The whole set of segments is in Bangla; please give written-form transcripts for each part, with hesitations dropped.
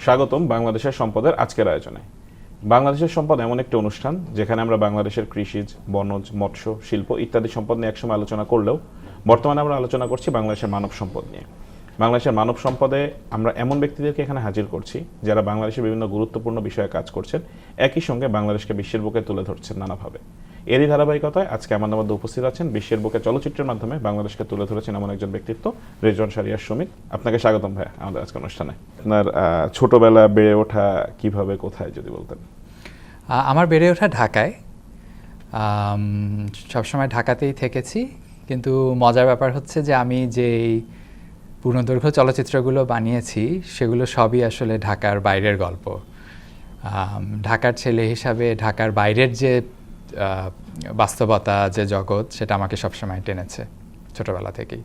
স্বাগতম বাংলাদেশের সম্পদের আজকের আয়োজনে। বাংলাদেশের সম্পদ এমন একটি অনুষ্ঠান যেখানে আমরা বাংলাদেশের কৃষিজ, বনজ, মৎস্য, শিল্প ইত্যাদি সম্পদ নিয়ে একসময় আলোচনা করলেও বর্তমানে আমরা আলোচনা করছি বাংলাদেশের মানব সম্পদ নিয়ে। বাংলাদেশের মানব সম্পদে আমরা এমন ব্যক্তিদেরকে এখানে হাজির করছি যারা বাংলাদেশের বিভিন্ন গুরুত্বপূর্ণ বিষয়ে কাজ করছেন, একই সঙ্গে বাংলাদেশকে বিশ্বের বুকে তুলে ধরছেন নানাভাবে। এরই ধারাবাহিকতায় আজকে আমাদের মধ্যে উপস্থিত আছেন বিশ্বের বুকে চলচ্চিত্রের মাধ্যমে বাংলাদেশকে তুলে ধরেছেন এমন একজন ব্যক্তিত্ব, রেজওয়ান শাহরিয়ার সুমিত। আপনাকে স্বাগতম ভাই আমাদের আজকের অনুষ্ঠানে। আপনার ছোটবেলা বেড়ে ওঠা কিভাবে, কোথায় যদি বলতেন? আমার বেড়ে ওঠা ঢাকায়, সবসময় ঢাকাতেই থেকেছি। কিন্তু মজার ব্যাপার হচ্ছে যে আমি যেই পূর্ণদৈর্ঘ্য চলচ্চিত্রগুলো বানিয়েছি সেগুলো সবই আসলে ঢাকার বাইরের গল্প। ঢাকার ছেলে হিসাবে ঢাকার বাইরের যে বাস্তবতা, যে জগৎ, সেটা আমাকে সবসময় টেনেছে ছোটবেলা থেকেই।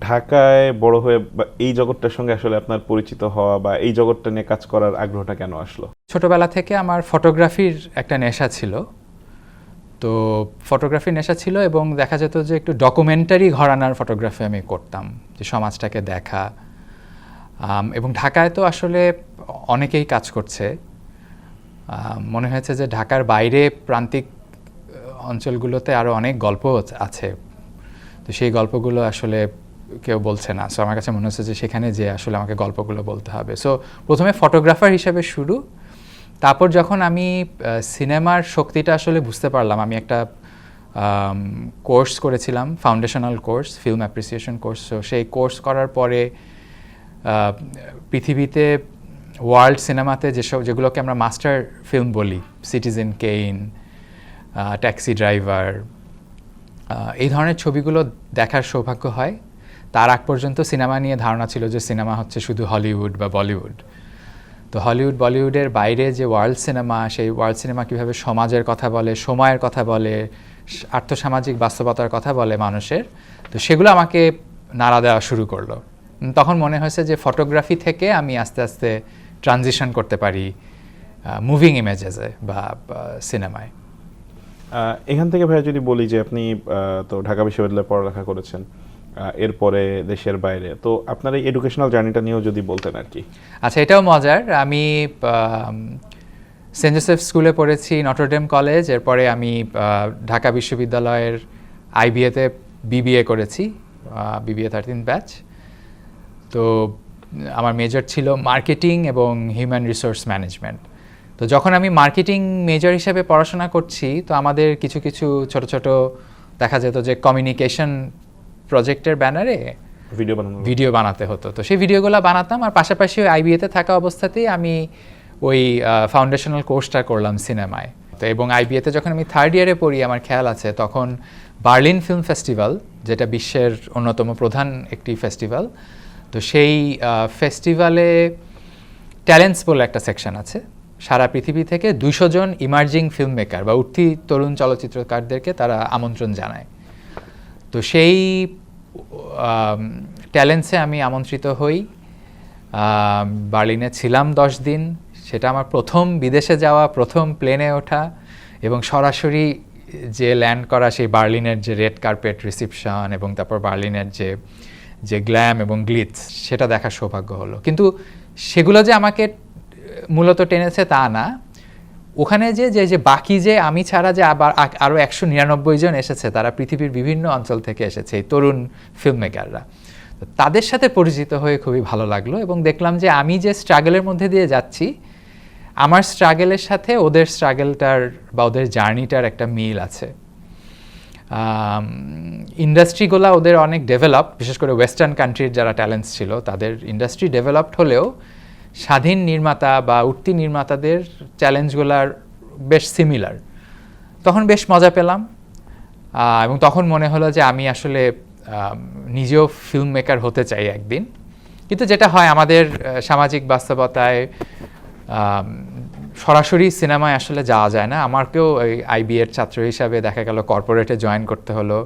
ঢাকায় বড় হয়ে এই জগৎটার সঙ্গে আসলে আপনার পরিচিত হওয়া বা এই জগৎটা নিয়ে কাজ করার আগ্রহটা কেন আসলো? ছোটবেলা থেকে আমার ফটোগ্রাফির একটা নেশা ছিল। তো ফটোগ্রাফির নেশা ছিল এবং দেখা যেত যে একটু ডকুমেন্টারি ঘরানার ফটোগ্রাফি আমি করতাম, যে সমাজটাকে দেখা। এবং ঢাকায় তো আসলে অনেকেই কাজ করছে। মনে হয়েছে যে ঢাকার বাইরে প্রান্তিক অঞ্চলগুলোতে আরও অনেক গল্প আছে, তো সেই গল্পগুলো আসলে কেউ বলছে না। সো আমার কাছে মনে হচ্ছে যে সেখানে যে আসলে আমাকে গল্পগুলো বলতে হবে। সো প্রথমে ফটোগ্রাফার হিসেবে শুরু, তারপর যখন আমি সিনেমার শক্তিটা আসলে বুঝতে পারলাম, আমি একটা কোর্স করেছিলাম, foundational course, film appreciation course. So সেই কোর্স করার পরে পৃথিবীতে ওয়ার্ল্ড সিনেমাতে যেগুলোকে আমরা মাস্টার ফিল্ম বলি, সিটিজেন কেইন, ট্যাক্সি ড্রাইভার, এই ধরনের ছবিগুলো দেখার সৌভাগ্য হয়। তার আগ পর্যন্ত সিনেমা নিয়ে ধারণা ছিল যে সিনেমা হচ্ছে শুধু হলিউড বা বলিউড। তো হলিউড বলিউডের বাইরে যে ওয়ার্ল্ড সিনেমা, সেই ওয়ার্ল্ড সিনেমা কীভাবে সমাজের কথা বলে, সময়ের কথা বলে, আর্থসামাজিক বাস্তবতার কথা বলে মানুষের, তো সেগুলো আমাকে নাড়া দেওয়া শুরু করলো। তখন মনে হয়েছে যে ফটোগ্রাফি থেকে আমি আস্তে আস্তে ট্রানজিশন করতে পারি মুভিং ইমেজেসে বা সিনেমায়। এখান থেকে ভাইয়া যদি বলি যে আপনি তো ঢাকা বিশ্ববিদ্যালয়ে পড়ালেখা করেছেন, এরপরে দেশের বাইরে, তো আপনার এই এডুকেশনাল জার্নিটা নিয়েও যদি বলতেন আর কি। আচ্ছা, এটাও মজার। আমি সেন্ট জোসেফ স্কুলে পড়েছি, নটরডেম কলেজ। এরপরে আমি ঢাকা বিশ্ববিদ্যালয়ের আইবিএতে বিবিএ করেছি, বিবিএ 13 ব্যাচ। তো আমার মেজর ছিল মার্কেটিং এবং হিউম্যান রিসোর্স ম্যানেজমেন্ট। তো যখন আমি মার্কেটিং মেজর হিসেবে পড়াশোনা করছি, তো আমাদের কিছু কিছু ছোট ছোট দেখা যেত যে কমিউনিকেশন প্রজেক্টের ব্যানারে ভিডিও বানাতে হতো। তো সেই ভিডিওগুলো বানাতাম, আর পাশাপাশি আইবিএতে থাকা অবস্থাতেই আমি ওই ফাউন্ডেশনাল কোর্সটা করলাম সিনেমায়। তো এবং আইবিএতে যখন আমি থার্ড ইয়ারে পড়ি, আমার খেয়াল আছে তখন বার্লিন ফিল্ম ফেস্টিভ্যাল, যেটা বিশ্বের অন্যতম প্রধান একটি ফেস্টিভ্যাল, তো সেই ফেস্টিভ্যালে ট্যালেন্টস বলে একটা সেকশন আছে। সারা পৃথিবী থেকে 200 জন ইমার্জিং ফিল্ম মেকার বা উঠতি তরুণ চলচ্চিত্রকারদেরকে তারা আমন্ত্রণ জানায়। তো সেই ট্যালেন্টসে আমি আমন্ত্রিত হই। বার্লিনে ছিলাম 10 দিন। সেটা আমার প্রথম বিদেশে যাওয়া, প্রথম প্লেনে ওঠা এবং সরাসরি যে ল্যান্ড করা, সেই বার্লিনের যে রেড কার্পেট রিসিপশন এবং তারপর বার্লিনের যে গ্ল্যাম এবং গ্লিটস, সেটা দেখার সৌভাগ্য হলো। কিন্তু সেগুলো যে আমাকে মূলত টেনেছে তা না, ওখানে যে বাকি যে আমি ছাড়া যে আবার আরও 199 জন এসেছে, তারা পৃথিবীর বিভিন্ন অঞ্চল থেকে এসেছে, এই তরুণ ফিল্ম মেকাররা। তাদের সাথে পরিচিত হয়ে খুবই ভালো লাগলো এবং দেখলাম যে আমি যে স্ট্রাগলের মধ্যে দিয়ে যাচ্ছি, আমার স্ট্রাগলের সাথে ওদের স্ট্রাগলটার বা ওদের জার্নিটার একটা মিল আছে। ইন্ডাস্ট্রিগুলো ওদের অনেক ডেভেলপ, বিশেষ করে ওয়েস্টার্ন কান্ট্রির যারা ট্যালেন্টস ছিল তাদের ইন্ডাস্ট্রি ডেভেলপড হলেও স্বাধীন নির্মাতা বা উঠতি নির্মাতাদের চ্যালেঞ্জগুলার বেশ সিমিলার। তখন বেশ মজা পেলাম এবং তখন মনে হলো যে আমি আসলে নিজেও ফিল্ম মেকার হতে চাই একদিন। কিন্তু যেটা হয় আমাদের সামাজিক বাস্তবতায় সরাসরি সিনেমায় আসলে যাওয়া যায় না। আমাকেও আইবিএর ছাত্র হিসাবে দেখা গেল কর্পোরেটে জয়েন করতে হলো।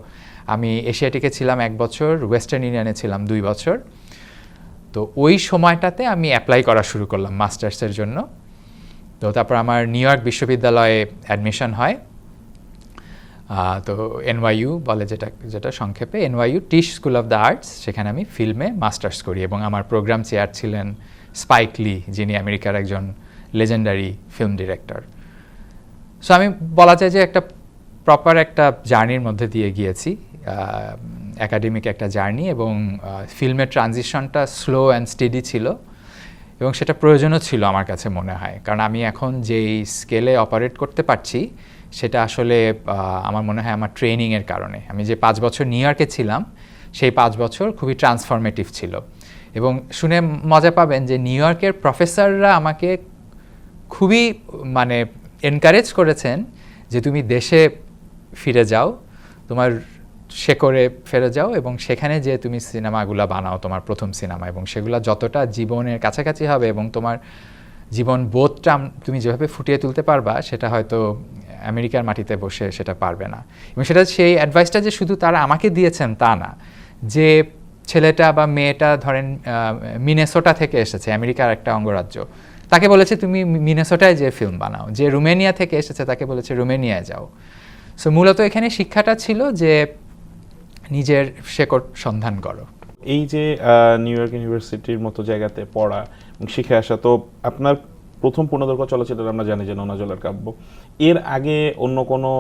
আমি এশিয়াটিকে ছিলাম 1 বছর, ওয়েস্টার্ন ইউনিয়নে ছিলাম 2 বছর। তো ওই সময়টাতে আমি অ্যাপ্লাই করা শুরু করলাম মাস্টার্সের জন্য। তো তারপর আমার নিউ ইয়র্ক বিশ্ববিদ্যালয়ে অ্যাডমিশন হয়। তো এনওয়াইইউ বলে যেটা সংক্ষেপে NYU টিশ school of the arts, সেখানে আমি ফিল্মে মাস্টার্স করি এবং আমার প্রোগ্রাম চেয়ার ছিলেন স্পাইক লি, যিনি আমেরিকার একজন লেজেন্ডারি ফিল্ম ডিরেক্টর। সো আমি বলা যায় যে একটা প্রপার একটা জার্নির মধ্যে দিয়ে গিয়েছি, একাডেমিক একটা জার্নি, এবং ফিল্মের ট্রানজিশনটা স্লো অ্যান্ড স্টেডি ছিল এবং সেটা প্রয়োজনও ছিল আমার কাছে মনে হয়, কারণ আমি এখন যেই স্কেলে অপারেট করতে পারছি সেটা আসলে আমার মনে হয় আমার ট্রেনিংয়ের কারণে। আমি যে 5 বছর নিউ ইয়র্কে ছিলাম সেই 5 বছর খুবই ট্রান্সফরমেটিভ ছিল, এবং শুনে মজা পাবেন যে নিউ ইয়র্কের প্রফেসররা আমাকে খুবই মানে এনকারেজ করেছেন যে তুমি দেশে ফিরে যাও, তোমার শেকড়ে ফিরে যাও এবং সেখানে যে তুমি সিনেমাগুলো বানাও, তোমার প্রথম সিনেমা, এবং সেগুলো যতটা জীবনের কাছাকাছি হবে এবং তোমার জীবন বোধটা তুমি যেভাবে ফুটিয়ে তুলতে পারবা সেটা হয়তো আমেরিকার মাটিতে বসে সেটা পারবে না। এবং সেটা সেই অ্যাডভাইসটা যে শুধু তারা আমাকে দিয়েছেন তা না, যে ছেলেটা বা মেয়েটা ধরেন মিনেসোটা থেকে এসেছে, আমেরিকার একটা অঙ্গরাজ্য, তাকে বলেছে তুমি মিনেসোটায় যে ফিল্ম বানাও, যে রোমেনিয়া থেকে এসেছে তাকে বলেছে রোমেনিয়ায় যাও। সো মূলত এখানে শিক্ষাটা ছিল যে নিজের শেকড় সন্ধান করো। এই যে নিউ ইয়র্ক ইউনিভার্সিটির মতো জায়গাতে পড়া এবং শিখে আসা, তো আপনার প্রথম পূর্ণদৈর্ঘ্য চলচ্চিত্র আমরা জানি যে নোনা জলের কাব্য, এর আগে অন্য কোনো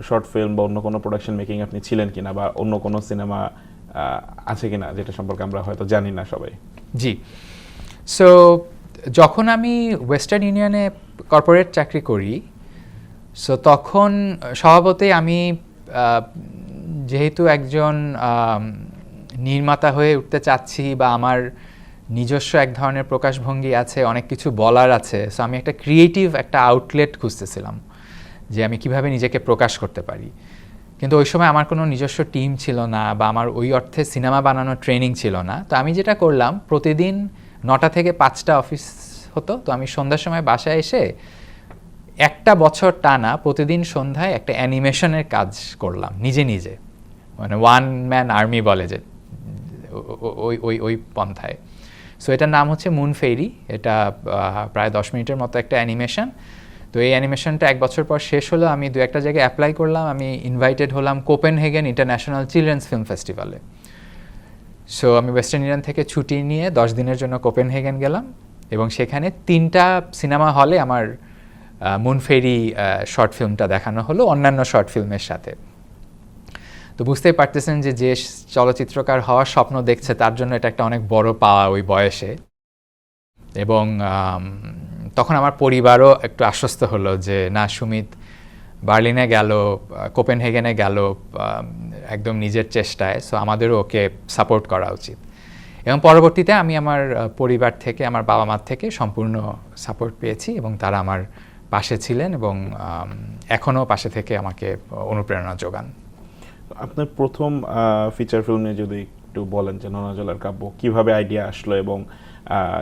শর্ট ফিল্ম বা অন্য কোনো প্রোডাকশন মেকিং আপনি ছিলেন কিনা, বা অন্য কোনো সিনেমা আছে কিনা যেটা সম্পর্কে আমরা হয়তো জানি না সবাই? জি, সো যখন আমি ওয়েস্টার্ন ইউনিয়নে কর্পোরেট চাকরি করি, সো তখন স্বভাবতই আমি যেহেতু একজন নির্মাতা হয়ে উঠতে চাচ্ছি বা আমার নিজস্ব এক ধরনের প্রকাশভঙ্গি আছে, অনেক কিছু বলার আছে, সো আমি একটা ক্রিয়েটিভ একটা আউটলেট খুঁজতেছিলাম যে আমি কিভাবে নিজেকে প্রকাশ করতে পারি। কিন্তু ওই সময় আমার কোনো নিজস্ব টিম ছিল না বা আমার ওই অর্থে সিনেমা বানানোর ট্রেনিং ছিল না। তো আমি যেটা করলাম, প্রতিদিন 9টা থেকে 5টা অফিস হতো, তো আমি সন্ধ্যার সময় বাসায় এসে একটা বছর টানা প্রতিদিন সন্ধ্যায় একটা অ্যানিমেশনের কাজ করলাম নিজে নিজে, মানে ওয়ান ম্যান আর্মি বলে যে ওই পন্থায়। সো এটার নাম হচ্ছে মুন ফেরি, এটা প্রায় 10 মিনিটের মতো একটা অ্যানিমেশন। তো এই অ্যানিমেশনটা 1 বছর পর শেষ হলো, আমি 2-1টা জায়গায় অ্যাপ্লাই করলাম, আমি ইনভাইটেড হলাম কোপেনহেগেন ইন্টারন্যাশনাল চিলড্রেন্স ফিল্ম ফেস্টিভ্যালে। সো আমি ওয়েস্টার্ন ইউনিয়ন থেকে ছুটি নিয়ে 10 দিনের জন্য কোপেনহেগেন গেলাম এবং সেখানে 3টা সিনেমা হলে আমার মুন ফেরি শর্ট ফিল্মটা দেখানো হলো অন্যান্য শর্ট ফিল্মের সাথে। তো বুঝতেই পারতেছেন যে যে চলচ্চিত্রকার হওয়ার স্বপ্ন দেখছে তার জন্য এটা একটা অনেক বড় পাওয়া ওই বয়সে। এবং তখন আমার পরিবারও একটু আশ্বস্ত হলো যে না, সুমিত বার্লিনে গেল, কোপেনহেগেনে গেল একদম নিজের চেষ্টায়, সো আমাদেরও ওকে সাপোর্ট করা উচিত। এবং পরবর্তীতে আমি আমার পরিবার থেকে, আমার বাবা মার থেকে সম্পূর্ণ সাপোর্ট পেয়েছি এবং তারা আমার পাশে ছিলেন এবং এখনও পাশে থেকে আমাকে অনুপ্রেরণা যোগান। আপনার প্রথম ফিচার ফিল্ম নিয়ে যদি একটু বলেন যে নোনা জলের কাব্য কিভাবে আইডিয়া আসলো, এবং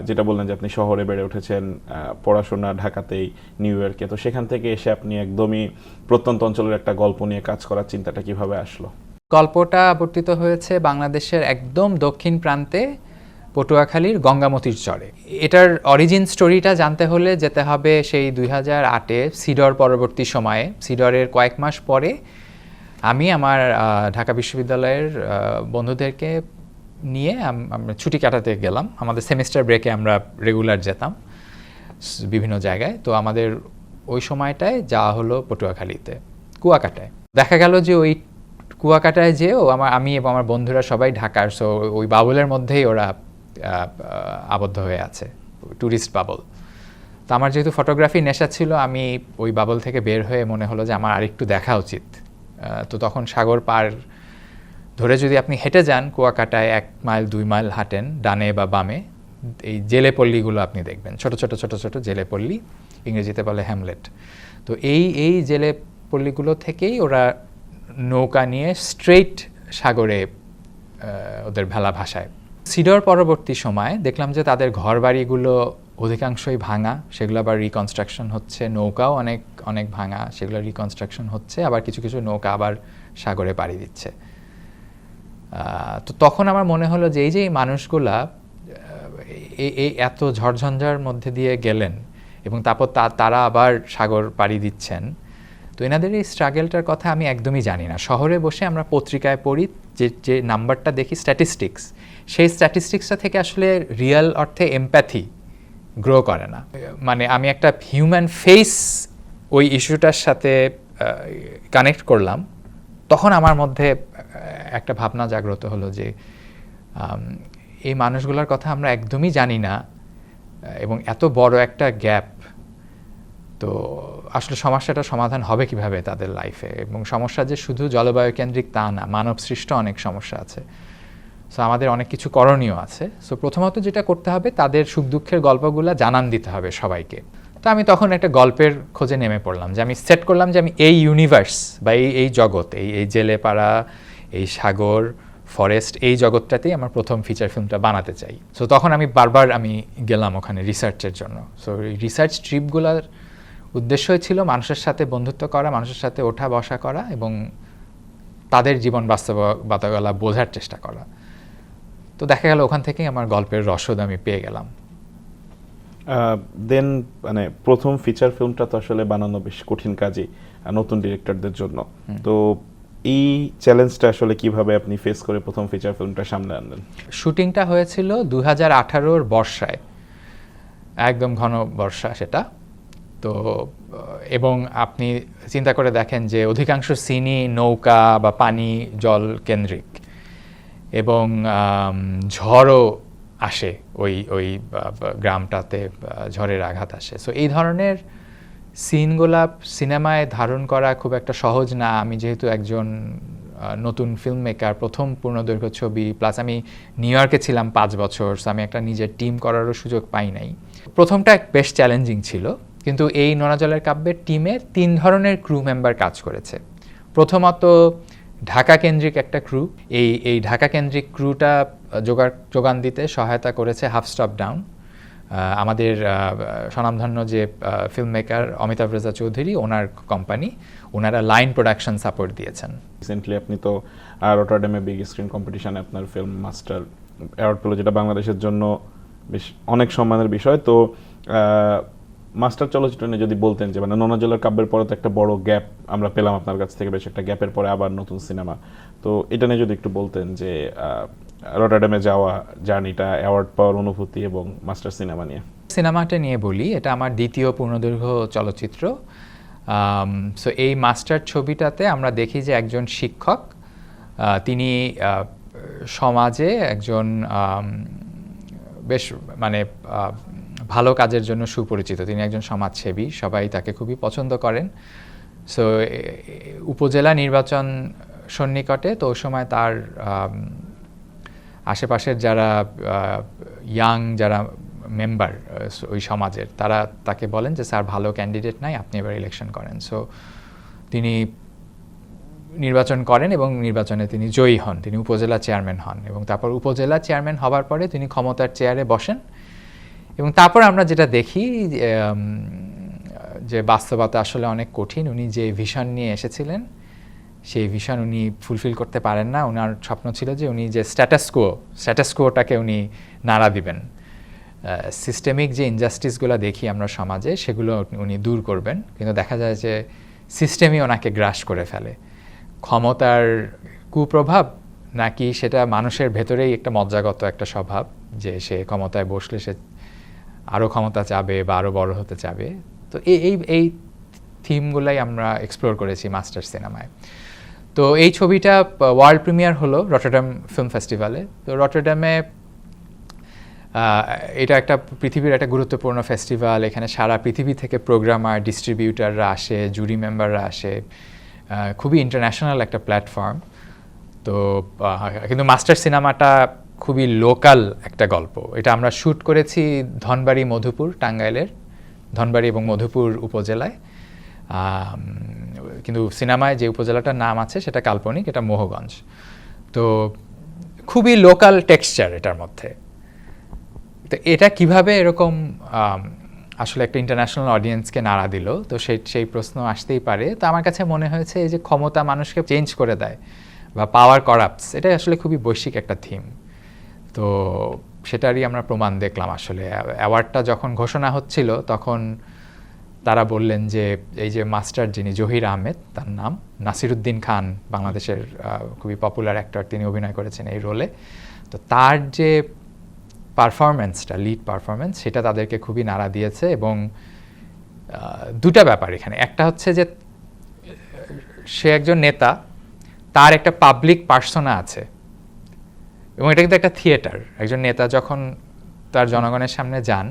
যেটা বললেন যে আপনি শহরে বেড়ে উঠেছেন, পড়াশোনা ঢাকাতেই, নিউ ইয়র্কে, তো সেখান থেকে এসে আপনি একদমই প্রত্যন্ত অঞ্চলের একটা গল্প নিয়ে কাজ করার চিন্তাটা কিভাবে আসলো? গল্পটা আবর্তিত হয়েছে বাংলাদেশের একদম দক্ষিণ প্রান্তে পটুয়াখালীর গঙ্গামতির চরে। এটার অরিজিন স্টোরিটা জানতে হলে যেতে হবে সেই 2008-এ সিডর পরবর্তী সময়ে। সিডরের কয়েক মাস পরে আমি আমার ঢাকা বিশ্ববিদ্যালয়ের বন্ধুদেরকে নিয়ে আমরা ছুটি কাটাতে গেলাম। আমাদের সেমিস্টার ব্রেকে আমরা রেগুলার যেতাম বিভিন্ন জায়গায়। তো আমাদের ওই সময়টায় যাওয়া হলো পটুয়াখালীতে, কুয়াকাটায়। দেখা গেল যে ওই কুয়াকাটায় যেও আমি এবং আমার বন্ধুরা সবাই ঢাকার, সো ওই বাবলের মধ্যেই ওরা আবদ্ধ হয়ে আছে, ট্যুরিস্ট বাবল। তো আমার যেহেতু ফটোগ্রাফি নেশা ছিল, আমি ওই বাবল থেকে বের হয়ে মনে হলো যে আমার আরেকটু দেখা উচিত। তো তখন সাগর পার ধরে যদি আপনি হেঁটে যান কুয়াকাটায় 1 মাইল 2 মাইল হাঁটেন ডানে বা বামে, এই জেলে পল্লীগুলো আপনি দেখবেন, ছোট ছোট ছোট ছোট জেলে পল্লী, ইংরেজিতে বলে হ্যামলেট। তো এই জেলে পল্লীগুলো থেকেই ওরা নৌকা নিয়ে স্ট্রেইট সাগরে ওদের ভেলা ভাসায়। সিডর পরবর্তী সময় দেখলাম যে তাদের ঘরবাড়িগুলো অধিকাংশই ভাঙা, সেগুলো আবার রিকনস্ট্রাকশন হচ্ছে, নৌকাও অনেক অনেক ভাঙা, সেগুলো রিকনস্ট্রাকশন হচ্ছে, আবার কিছু কিছু নৌকা আবার সাগরে পাড়ি দিচ্ছে। তো তখন আমার মনে হলো যে এই মানুষগুলা এই এত ঝড়ঝঞ্ঝার মধ্যে দিয়ে গেলেন এবং তারপর তারা আবার সাগর পাড়ি দিচ্ছেন, তো এনাদের এই স্ট্রাগলটার কথা আমি একদমই জানি না। শহরে বসে আমরা পত্রিকায় পড়ি, যে নাম্বারটা দেখি স্ট্যাটিস্টিক্স, সেই স্ট্যাটিস্টিক্সটা থেকে আসলে রিয়েল অর্থে এমপ্যাথি গ্রো করে না। মানে আমি একটা হিউম্যান ফেস ওই ইস্যুটার সাথে কানেক্ট করলাম, তখন আমার মধ্যে একটা ভাবনা জাগ্রত হলো যে এই মানুষগুলোর কথা আমরা একদমই জানি না, এবং এত বড় একটা গ্যাপ, তো আসলে সমস্যাটা সমাধান হবে কিভাবে তাদের লাইফে। এবং সমস্যা যে শুধু জলবায়ু কেন্দ্রিক তা না, মানব সৃষ্ট অনেক সমস্যা আছে। সো আমাদের অনেক কিছু করণীয় আছে। সো প্রথমত যেটা করতে হবে, তাদের সুখ দুঃখের গল্পগুলো জানান দিতে হবে সবাইকে। তো আমি তখন একটা গল্পের খোঁজে নেমে পড়লাম, যে আমি সেট করলাম যে আমি এই ইউনিভার্স বা এই জগৎ, এই জেলেপাড়া, এই সাগর, ফরেস্ট, এই জগৎটাতেই আমার প্রথম ফিচার ফিল্মটা বানাতে চাই। সো তখন আমি বারবার গেলাম ওখানে রিসার্চের জন্য। সো এই রিসার্চ ট্রিপগুলোর উদ্দেশ্যই ছিল মানুষের সাথে বন্ধুত্ব করা, মানুষের সাথে ওঠা বসা করা এবং তাদের জীবন বাস্তবতা বোঝার চেষ্টা করা। তো দেখা গেল ওখান থেকেই আমার গল্পের রসদ আমি পেয়ে গেলাম। দেন মানে প্রথম ফিচার ফিল্মটা তো আসলে বানানো বেশ কঠিন কাজই নতুন ডিরেক্টরদের জন্য। তো এই চ্যালেঞ্জটা আসলে কিভাবে আপনি ফেস করে প্রথম ফিচার ফিল্মটা সামনে আনলেন? শুটিংটা হয়েছিল 2018-র বর্ষায়, একদম ঘন বর্ষা সেটা। তো এবং আপনি চিন্তা করে দেখেন যে অধিকাংশ সিনই নৌকা বা পানি জল কেন্দ্রিক, এবং ঝড়ও আসে ওই গ্রামটাতে, ঝড়ের আঘাত আসে। সো এই ধরনের সিনগুলা সিনেমায় ধারণ করা খুব একটা সহজ না। আমি যেহেতু একজন নতুন ফিল্ম মেকার, প্রথম পূর্ণদৈর্ঘ্য ছবি, প্লাস আমি নিউ ইয়র্কে ছিলাম 5 বছর, সো আমি একটা নিজের টিম করারও সুযোগ পাই নাই। প্রথমটা বেশ চ্যালেঞ্জিং ছিল, কিন্তু এই নোনা জলের কাব্যের টিমে 3 ধরনের ক্রু মেম্বার কাজ করেছে। প্রথমত ঢাকা কেন্দ্রিক একটা ক্রু, এই ঢাকা কেন্দ্রিক ক্রুটা যোগান দিতে সহায়তা করেছে হাফ স্টপ ডাউন, আমাদের স্বনামধন্য যে ফিল্ম মেকার অমিতাভ রেজা চৌধুরী, ওনার কোম্পানি, ওনারা লাইন প্রোডাকশন সাপোর্ট দিয়েছেন। রিসেন্টলি আপনি তো রটারড্যামে বিগ স্ক্রিন কম্পিটিশনে আপনার ফিল্ম মাস্টার অ্যাওয়ার্ড পেল, যেটা বাংলাদেশের জন্য বেশ অনেক সম্মানের বিষয়। তো মাস্টার চলচ্চিত্র নিয়ে যদি বলতেন, যে মানে নোনা জলের কাব্যের পরে তো একটা বড় গ্যাপ আমরা পেলাম আপনার কাছ থেকে, বেশ একটা গ্যাপের পরে আবার নতুন সিনেমা, তো এটা নিয়ে যদি একটু বলতেন যে রটারড্যামে যাওয়া জার্নিটা, অ্যাওয়ার্ড পাওয়ার অনুভূতি এবং মাস্টার সিনেমা নিয়ে। সিনেমাটা নিয়ে বলি, এটা আমার দ্বিতীয় পূর্ণদৈর্ঘ্য চলচ্চিত্র। সো এই মাস্টার ছবিটাতে আমরা দেখি যে একজন শিক্ষক, তিনি সমাজে একজন বেশ মানে ভালো কাজের জন্য সুপরিচিত, তিনি একজন সমাজসেবী, সবাই তাকে খুবই পছন্দ করেন। সো উপজেলা নির্বাচন সন্নিকটে, তো ওই সময় তার আশেপাশের যারা ইয়াং যারা মেম্বার ওই সমাজের, তারা তাকে বলেন যে স্যার ভালো ক্যান্ডিডেট নাই, আপনি এবার ইলেকশন করেন। সো তিনি নির্বাচন করেন এবং নির্বাচনে তিনি জয়ী হন, তিনি উপজেলা চেয়ারম্যান হন, এবং তারপর উপজেলা চেয়ারম্যান হবার পরে তিনি ক্ষমতার চেয়ারে বসেন। এবং তারপর আমরা যেটা দেখি যে বাস্তবতা আসলে অনেক কঠিন। উনি যে ভিশন নিয়ে এসেছিলেন, সেই ভিশন উনি ফুলফিল করতে পারেন না। ওনার স্বপ্ন ছিল যে উনি যে স্ট্যাটাস কোটাকে উনি নাড়া দিবেন, সিস্টেমিক যে ইনজাস্টিসগুলো দেখি আমরা সমাজে, সেগুলো উনি দূর করবেন। কিন্তু দেখা যায় যে সিস্টেমই ওনাকে গ্রাস করে ফেলে। ক্ষমতার কুপ্রভাব নাকি সেটা মানুষের ভেতরেই একটা মজ্জাগত একটা স্বভাব, যে সে ক্ষমতায় বসলে সে আরও ক্ষমতা চাবে বা আরও বড় হতে চাবে। তো এই থিমগুলাই আমরা এক্সপ্লোর করেছি মাস্টার সিনেমায়। তো এই ছবিটা ওয়ার্ল্ড প্রিমিয়ার হলো রটারড্যাম ফিল্ম ফেস্টিভ্যালে। তো রটারড্যামে এটা একটা পৃথিবীর একটা গুরুত্বপূর্ণ ফেস্টিভ্যাল। এখানে সারা পৃথিবী থেকে প্রোগ্রামার, ডিস্ট্রিবিউটাররা আসে, জুরি মেম্বাররা আসে, খুবই ইন্টারন্যাশনাল একটা প্ল্যাটফর্ম। তো কিন্তু মাস্টার সিনেমাটা খুবই লোকাল একটা গল্প। এটা আমরা শ্যুট করেছি ধনবাড়ি, মধুপুর, টাঙ্গাইলের ধনবাড়ি এবং মধুপুর উপজেলায়। কিন্তু সিনেমায় যে উপজেলাটার নাম আছে সেটা কাল্পনিক, এটা মোহগঞ্জ। তো খুবই লোকাল টেক্সচার এটার মধ্যে। তো এটা কিভাবে এরকম আসলে একটা ইন্টারন্যাশনাল অডিয়েন্সকে নাড়া দিল, তো সেই প্রশ্ন আসতেই পারে। তো আমার কাছে মনে হয়েছে এই যে ক্ষমতা মানুষকে চেঞ্জ করে দেয় বা পাওয়ার করাপ্টস, এটাই আসলে খুবই বৈশ্বিক একটা থিম। তো সেটারই আমরা প্রমাণ দেখলাম আসলে। অ্যাওয়ার্ডটা যখন ঘোষণা হচ্ছিল, তখন তারা বললেন যে এই যে মাস্টার যিনি জহির আহমেদ, তার নাম নাসিরুদ্দিন খান, বাংলাদেশের খুবই পপুলার অ্যাক্টর, তিনি অভিনয় করেছেন এই রোলে। তো তার যে পারফরমেন্সটা, লিড পারফরমেন্স, সেটা তাদেরকে খুবই নাড়া দিয়েছে। এবং দুটা ব্যাপার এখানে, একটা হচ্ছে যে সে একজন নেতা, তার একটা পাবলিক পার্সোনা আছে, এবং এটা কিন্তু একটা থিয়েটার। একজন নেতা যখন তার জনগণের সামনে যান,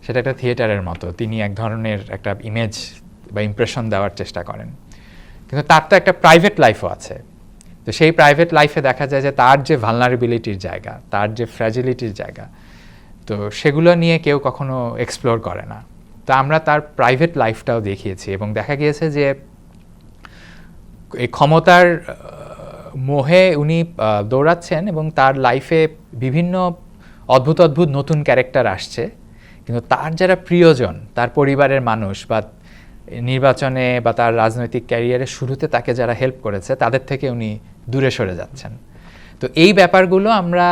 সেটা একটা থিয়েটারের মতো, তিনি এক ধরনের একটা ইমেজ বা ইমপ্রেশন দেওয়ার চেষ্টা করেন। কিন্তু তার তো একটা প্রাইভেট লাইফও আছে। তো সেই প্রাইভেট লাইফে দেখা যায় যে তার যে ভালনারেবিলিটির জায়গা, তার যে ফ্র্যাজিলিটির জায়গা, তো সেগুলো নিয়ে কেউ কখনো এক্সপ্লোর করে না। তো আমরা তার প্রাইভেট লাইফটাও দেখিয়েছি, এবং দেখা গিয়েছে যে এই ক্ষমতার মোহে উনি দৌড়াচ্ছেন, এবং তার লাইফে বিভিন্ন অদ্ভুত অদ্ভুত নতুন ক্যারেক্টার আসছে, কিন্তু তার যারা প্রিয়জন, তার পরিবারের মানুষ, বা নির্বাচনে বা তার রাজনৈতিক ক্যারিয়ারের শুরুতে তাকে যারা হেল্প করেছে, তাদের থেকে উনি দূরে সরে যাচ্ছেন। তো এই ব্যাপারগুলো আমরা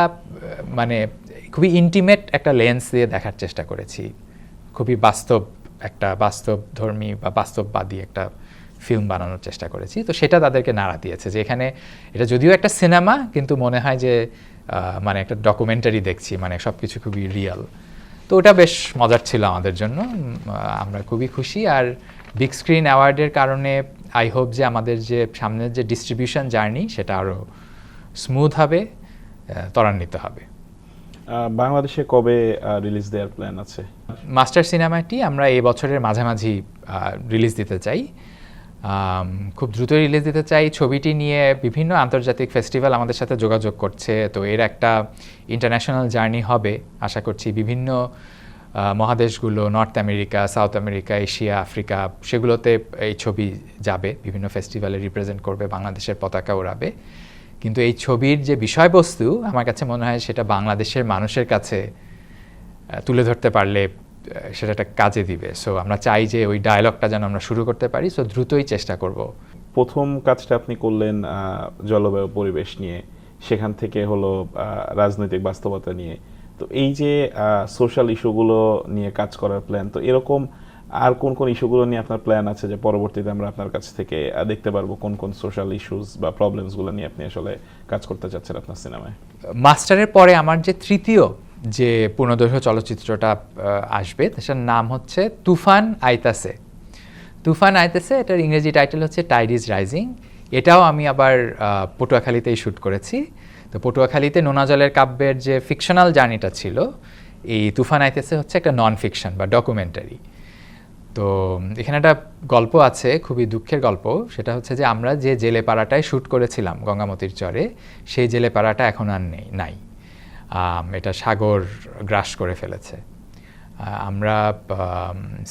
মানে খুবই ইন্টিমেট একটা লেন্স দিয়ে দেখার চেষ্টা করেছি, খুবই বাস্তবধর্মী বা বাস্তববাদী একটা ফিল্ম বানানোর চেষ্টা করেছি। তো সেটা তাদেরকে নাড়া দিয়েছে, যে এখানে এটা যদিও একটা সিনেমা, কিন্তু মনে হয় যে মানে একটা ডকুমেন্টারি দেখছি, মানে সব কিছু খুবই রিয়েল। তো ওটা বেশ মজার ছিল আমাদের জন্য, আমরা খুবই খুশি। আর বিগ স্ক্রিন অ্যাওয়ার্ডের কারণে আই হোপ যে আমাদের যে সামনের যে ডিস্ট্রিবিউশন জার্নি, সেটা আরও স্মুথ হবে, ত্বরান্বিত হবে। বাংলাদেশে কবে রিলিজ দেওয়ার প্ল্যান আছে? মাস্টার সিনেমাটি আমরা এই বছরের মাঝামাঝি রিলিজ দিতে চাই, খুব দ্রুত রিলিজ দিতে চাই। ছবিটি নিয়ে বিভিন্ন আন্তর্জাতিক ফেস্টিভ্যাল আমাদের সাথে যোগাযোগ করছে, তো এর একটা ইন্টারন্যাশনাল জার্নি হবে আশা করছি। বিভিন্ন মহাদেশগুলো, North America, South America, Asia, Africa, সেগুলোতে এই ছবি যাবে, বিভিন্ন ফেস্টিভ্যালে রিপ্রেজেন্ট করবে, বাংলাদেশের পতাকা ওড়াবে। কিন্তু এই ছবির যে বিষয়বস্তু, আমার কাছে মনে হয় সেটা বাংলাদেশের মানুষের কাছে তুলে ধরতে পারলে সেটা একটা কাজে দিবে। সো আমরা চাই যে ওই ডায়ালগটা যেন আমরা শুরু করতে পারি, সো দ্রুতই চেষ্টা করব। প্রথম কাজটা আপনি করলেন জলবায়ু পরিবেশ নিয়ে, সেখান থেকে হলো রাজনৈতিক বাস্তবতা নিয়ে। তো এই যে সোশ্যাল ইস্যুগুলো নিয়ে কাজ করার প্ল্যান, তো এরকম আর কোন কোন ইস্যুগুলো নিয়ে আপনার প্ল্যান আছে যে পরবর্তীতে আমরা আপনার কাছ থেকে দেখতে পারবো কোন কোন সোশ্যাল ইস্যুস বা প্রবলেমসগুলো নিয়ে আপনি আসলে কাজ করতে চাচ্ছেন আপনার সিনেমায়? মাস্টারের পরে আমার যে তৃতীয় যে পূর্ণদৈর্ঘ্য চলচ্চিত্রটা আসবে, সেটার নাম হচ্ছে তুফান আইতাসে। তুফান আইতাসে, এটার ইংরেজি টাইটেল হচ্ছে টাইড ইজ রাইজিং। এটাও আমি আবার পটুয়াখালীতেই শ্যুট করেছি। তো পটুয়াখালীতে নোনা জলের কাব্যের যে ফিকশনাল জার্নিটা ছিল, এই তুফান আইতাসে হচ্ছে একটা নন ফিকশন বা ডকুমেন্টারি। তো এখানে একটা গল্প আছে, খুবই দুঃখের গল্প। সেটা হচ্ছে যে আমরা যে জেলেপাড়াটায় শ্যুট করেছিলাম গঙ্গামতির চরে, সেই জেলেপাড়াটা এখন আর নাই। এটা সাগর গ্রাস করে ফেলেছে। আমরা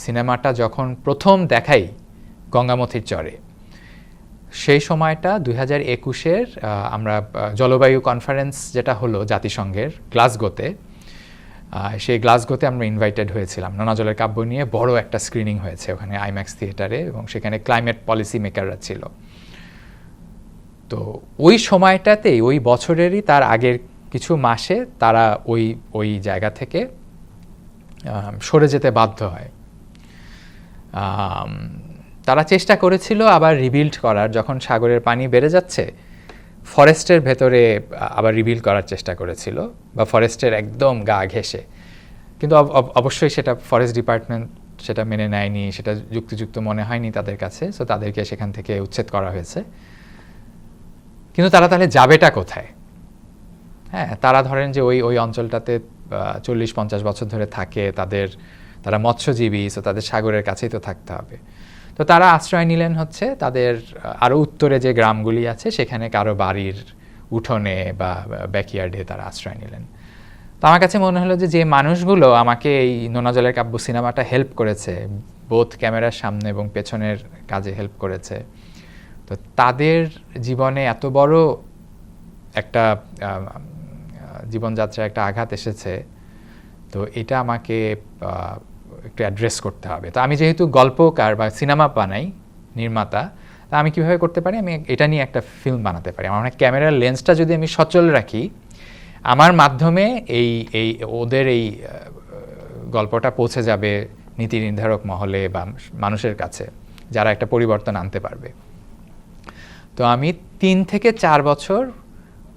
সিনেমাটা যখন প্রথম দেখাই গঙ্গামতির চরে, সেই সময়টা 2021-এর আমরা জলবায়ু কনফারেন্স যেটা হলো জাতিসংঘের গ্লাসগোতে, সেই গ্লাসগোতে আমরা ইনভাইটেড হয়েছিলাম। নোনা জলের কাব্য নিয়ে বড় একটা স্ক্রিনিং হয়েছে ওখানে আইম্যাক্স থিয়েটারে, এবং সেখানে ক্লাইমেট পলিসি মেকাররা ছিল। তো ওই সময়টাতেই, ওই বছরেরই তার আগের কিছু মাসে তারা ওই জায়গা থেকে সরে যেতে বাধ্য হয়। তারা চেষ্টা করেছিল আবার রিবিল্ড করার, যখন সাগরের পানি বেড়ে যাচ্ছে, ফরেস্টের ভেতরে আবার রিবিল্ড করার চেষ্টা করেছিল, বা ফরেস্টের একদম গা ঘেঁষে। কিন্তু অবশ্যই সেটা ফরেস্ট ডিপার্টমেন্ট সেটা মেনে নেয়নি, সেটা যুক্তিযুক্ত মনে হয়নি তাদের কাছে, সো তাদেরকে সেখান থেকে উচ্ছেদ করা হয়েছে। কিন্তু তারা তাহলে যাবেটা কোথায়? হ্যাঁ, তারা ধরেন যে ওই অঞ্চলটাতে 40-50 বছর ধরে থাকে, তারা মৎস্যজীবী, সো তাদের সাগরের কাছেই তো থাকতে হবে। তো তারা আশ্রয় নিলেন হচ্ছে তাদের আরও উত্তরে যে গ্রামগুলি আছে, সেখানে কারো বাড়ির উঠোনে বা ব্যাকইয়ার্ডে তারা আশ্রয় নিলেন। তো আমার কাছে মনে হলো যে মানুষগুলো আমাকে এই নোনা জলের কাব্য সিনেমাটা হেল্প করেছে, বোথ ক্যামেরার সামনে এবং পেছনের কাজে হেল্প করেছে, তো তাদের জীবনে এত বড় একটা জীবনযাত্রায় একটা আঘাত এসেছে, তো এটা আমাকে একটু অ্যাড্রেস করতে হবে। তো আমি যেহেতু গল্পকার বা সিনেমা বানাই, নির্মাতা, তা আমি কীভাবে করতে পারি, আমি এটা নিয়ে একটা ফিল্ম বানাতে পারি। আমার মানে ক্যামেরার লেন্সটা যদি আমি সচল রাখি, আমার মাধ্যমে ওদের এই গল্পটা পৌঁছে যাবে নীতি নির্ধারক মহলে বা মানুষের কাছে, যারা একটা পরিবর্তন আনতে পারবে। তো আমি 3 থেকে 4 বছর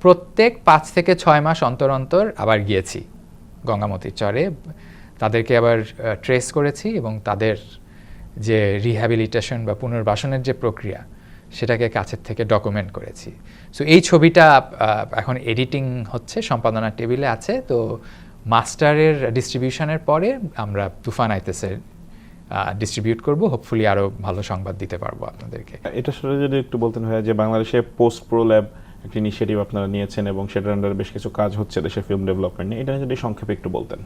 প্রত্যেক 5 থেকে 6 মাস অন্তর অন্তর আবার গিয়েছি গঙ্গামতির চরে, তাদেরকে আবার ট্রেস করেছি এবং তাদের যে রিহ্যাবিলিটেশন বা পুনর্বাসনের যে প্রক্রিয়া সেটাকে কাছের থেকে ডকুমেন্ট করেছি। সো এই ছবিটা এখন এডিটিং হচ্ছে, সম্পাদনার টেবিলে আছে। তো মাস্টারের ডিস্ট্রিবিউশনের পরে আমরা তুফান আইতেছে ডিস্ট্রিবিউট করব, হোপফুলি আরও ভালো সংবাদ দিতে পারবো আপনাদেরকে। এটা আসলে যদি একটু বলতেন ভাইয়া, যে বাংলাদেশে পোস্ট প্রো ল্যাব একটা ইনিশিয়েটিভ আপনারা নিয়েছেন এবং সেটার আন্ডারে বেশ কিছু কাজ হচ্ছে দেশের ফিল্ম ডেভেলপমেন্ট নিয়ে, এটা যদি সংক্ষেপে একটু বলতেন।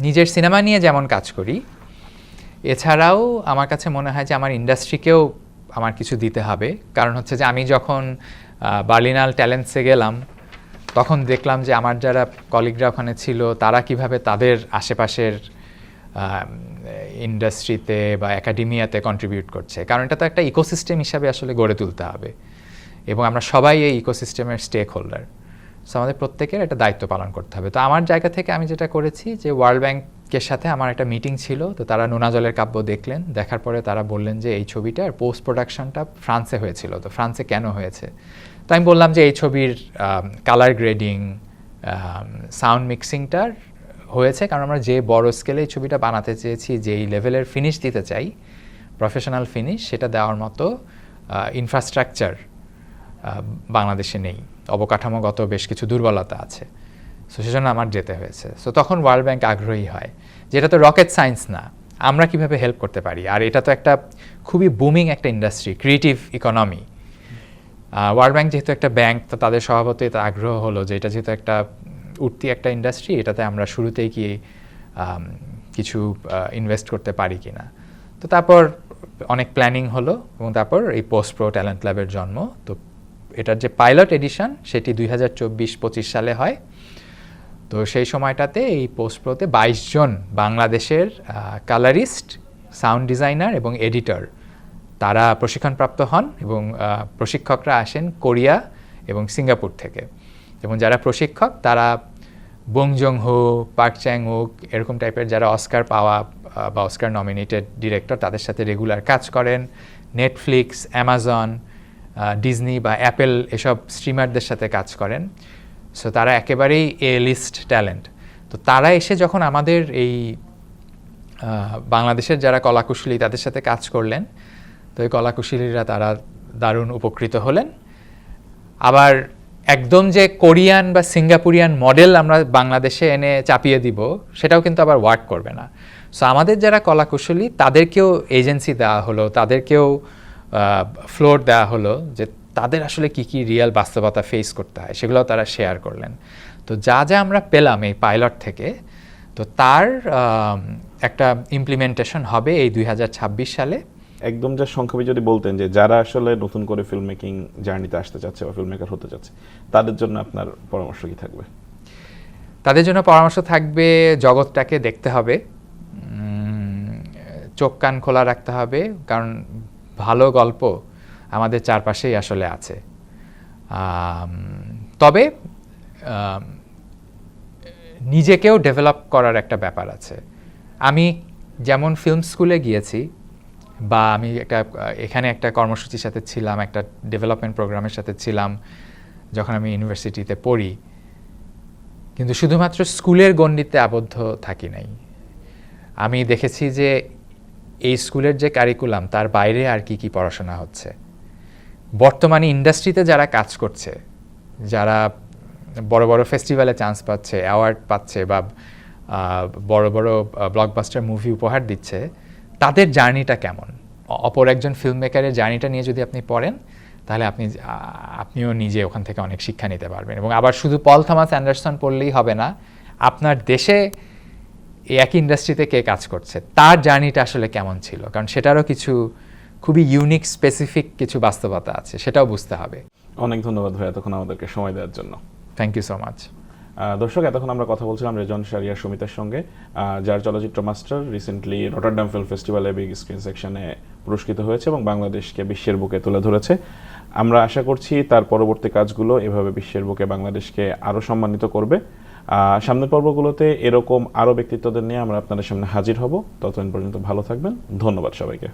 নিজের সিনেমা নিয়ে যেমন কাজ করি, এছাড়াও আমার কাছে মনে হয় যে আমার ইন্ডাস্ট্রিকেও আমার কিছু দিতে হবে। কারণ হচ্ছে যে আমি যখন বার্লিনাল ট্যালেন্টসে গেলাম, তখন দেখলাম যে আমার যারা কলিগরা ওখানে ছিল তারা কিভাবে তাদের আশেপাশের ইন্ডাস্ট্রিতে বা একাডেমিয়াতে কন্ট্রিবিউট করছে। কারণ এটা তো একটা ইকোসিস্টেম হিসাবে আসলে গড়ে তুলতে হবে এবং আমরা সবাই এই ইকোসিস্টেমের স্টেক হোল্ডার। সো আমাদের প্রত্যেকের একটা দায়িত্ব পালন করতে হবে। তো আমার জায়গা থেকে আমি যেটা করেছি যে ওয়ার্ল্ড ব্যাংকের সাথে আমার একটা মিটিং ছিল। তো তারা নোনা জলের কাব্য দেখলেন, দেখার পরে তারা বললেন যে এই ছবিটার পোস্ট প্রোডাকশনটা ফ্রান্সে হয়েছিল, তো ফ্রান্সে কেন হয়েছে। তো আমি বললাম যে এই ছবির কালার গ্রেডিং, সাউন্ড মিক্সিংটার হয়েছে কারণ আমরা যে বড় স্কেলে এই ছবিটা বানাতে চেয়েছি, যেই লেভেলের ফিনিশ দিতে চাই, প্রফেশনাল ফিনিশ, সেটা দেওয়ার মতো ইনফ্রাস্ট্রাকচার বাংলাদেশে নেই, অবকাঠামোগত বেশ কিছু দুর্বলতা আছে। সো সেজন্য আমার যেতে হয়েছে। সো তখন ওয়ার্ল্ড ব্যাংক আগ্রহী হয়, যেটা তো রকেট সায়েন্স না, আমরা কিভাবে হেল্প করতে পারি। আর এটা তো একটা খুবই বুমিং একটা industry, creative economy. World bank যেহেতু একটা ব্যাংক, তো তাদের স্বভাবতই এটা আগ্রহ হলো যে এটা যেহেতু একটা উঠতি একটা ইন্ডাস্ট্রি, এটাতে আমরা শুরুতেই কি কিছু ইনভেস্ট করতে পারি কি না। তো তারপর অনেক প্ল্যানিং হলো এবং তারপর এই পোস্ট প্রো ট্যালেন্ট ল্যাবের জন্ম। তো এটার যে পাইলট এডিশন সেটি 2024-25 সালে হয়। তো সেই সময়টাতে এই পোস্ট প্রোতে 22 জন বাংলাদেশের কালারিস্ট, সাউন্ড ডিজাইনার এবং এডিটর তারা প্রশিক্ষণপ্রাপ্ত হন এবং প্রশিক্ষকরা আসেন কোরিয়া এবং সিঙ্গাপুর থেকে। এবং যারা প্রশিক্ষক তারা বং জং হো, পার্ক চ্যাং উক এরকম টাইপের যারা অস্কার পাওয়া বা অস্কার নমিনেটেড ডিরেক্টর, তাদের সাথে রেগুলার কাজ করেন। নেটফ্লিক্স, অ্যামাজন, ডিজনি বা অ্যাপেল এসব স্ট্রিমারদের সাথে কাজ করেন। সো তারা একেবারেই এ লিস্ট ট্যালেন্ট। তো তারা এসে যখন আমাদের এই বাংলাদেশের যারা কলাকুশলী তাদের সাথে কাজ করলেন, তো এই কলাকুশলীরা তারা দারুণ উপকৃত হলেন। আবার একদম যে কোরিয়ান বা সিঙ্গাপুরিয়ান মডেল আমরা বাংলাদেশে এনে চাপিয়ে দিব, সেটাও কিন্তু আবার ওয়ার্ক করবে না। সো আমাদের যারা কলাকুশলী তাদেরকেও এজেন্সি দেওয়া হলো, তাদেরকেও ফ্লোর দেওয়া হলো যে তাদের আসলে কি কি রিয়েল বাস্তবতা ফেস করতে হয়, সেগুলোও তারা শেয়ার করলেন। তো যা যা আমরা পেলাম এই পাইলট থেকে, তো তার একটা ইমপ্লিমেন্টেশন হবে এই 2026 সালে। একদম যা সংক্ষেপে যদি বলতেন যে যারা আসলে নতুন করে ফিল্ম মেকিং জার্নিতে আসতে চাচ্ছে বা ফিল্ম মেকার হতে চাচ্ছে, তাদের জন্য আপনার পরামর্শ কি থাকবে? তাদের জন্য পরামর্শ থাকবে জগৎটাকে দেখতে হবে, চোখ কান খোলা রাখতে হবে, কারণ ভালো গল্প আমাদের চারপাশেই আসলে আছে। তবে নিজেকেও ডেভেলপ করার একটা ব্যাপার আছে। আমি যেমন ফিল্ম স্কুলে গিয়েছি বা আমি এখানে একটা কর্মসূচির সাথে ছিলাম, একটা ডেভেলপমেন্ট প্রোগ্রামের সাথে ছিলাম যখন আমি ইউনিভার্সিটিতে পড়ি, কিন্তু শুধুমাত্র স্কুলের গণ্ডিতে আবদ্ধ থাকি নাই। আমি দেখেছি যে এই স্কুলের যে কারিকুলাম তার বাইরে আর কি কি পড়াশোনা হচ্ছে। বর্তমানে ইন্ডাস্ট্রিতে যারা কাজ করছে, যারা বড় বড় ফেস্টিভ্যালে চান্স পাচ্ছে, অ্যাওয়ার্ড পাচ্ছে বা বড় বড় ব্লকবাস্টার মুভি উপহার দিচ্ছে, তাদের জার্নিটা কেমন, অপর একজন ফিল্ম মেকারের জার্নিটা নিয়ে যদি আপনি পড়েন, তাহলে আপনিও নিজে ওখান থেকে অনেক শিক্ষা নিতে পারবেন। এবং আবার শুধু পল থমাস অ্যান্ডারসন পড়লেই হবে না, আপনার দেশে এই একই ইন্ডাস্ট্রিতে কে কাজ করছে তার জার্নিটা আসলে কেমন ছিল, কারণ সেটারও কিছু খুবই ইউনিক স্পেসিফিক কিছু বাস্তবতা আছে, সেটাও বুঝতে হবে। অনেক ধন্যবাদ ভাই এতক্ষণ আমাদেরকে সময় দেওয়ার জন্য। Thank you so much. দর্শক, এতক্ষণ আমরা কথা বলছিলাম রেজন শারিয়া সুমিতার সঙ্গে, যার চলচ্চিত্র মাস্টার রিসেন্টলি রটারডাম ফিল্ম ফেস্টিভ্যালে বিগ স্ক্রিন সেকশনে পুরস্কৃত হয়েছে এবং বাংলাদেশকে বিশ্বের বুকে তুলে ধরেছে। আমরা আশা করছি তার পরবর্তী কাজগুলো এভাবে বিশ্বের বুকে বাংলাদেশকে আরও সম্মানিত করবে। সামনের পর্বগুলোতে এরকম আরও ব্যক্তিত্বদের নিয়ে আমরা আপনাদের সামনে হাজির হব। ততদিন পর্যন্ত ভালো থাকবেন। ধন্যবাদ সবাইকে।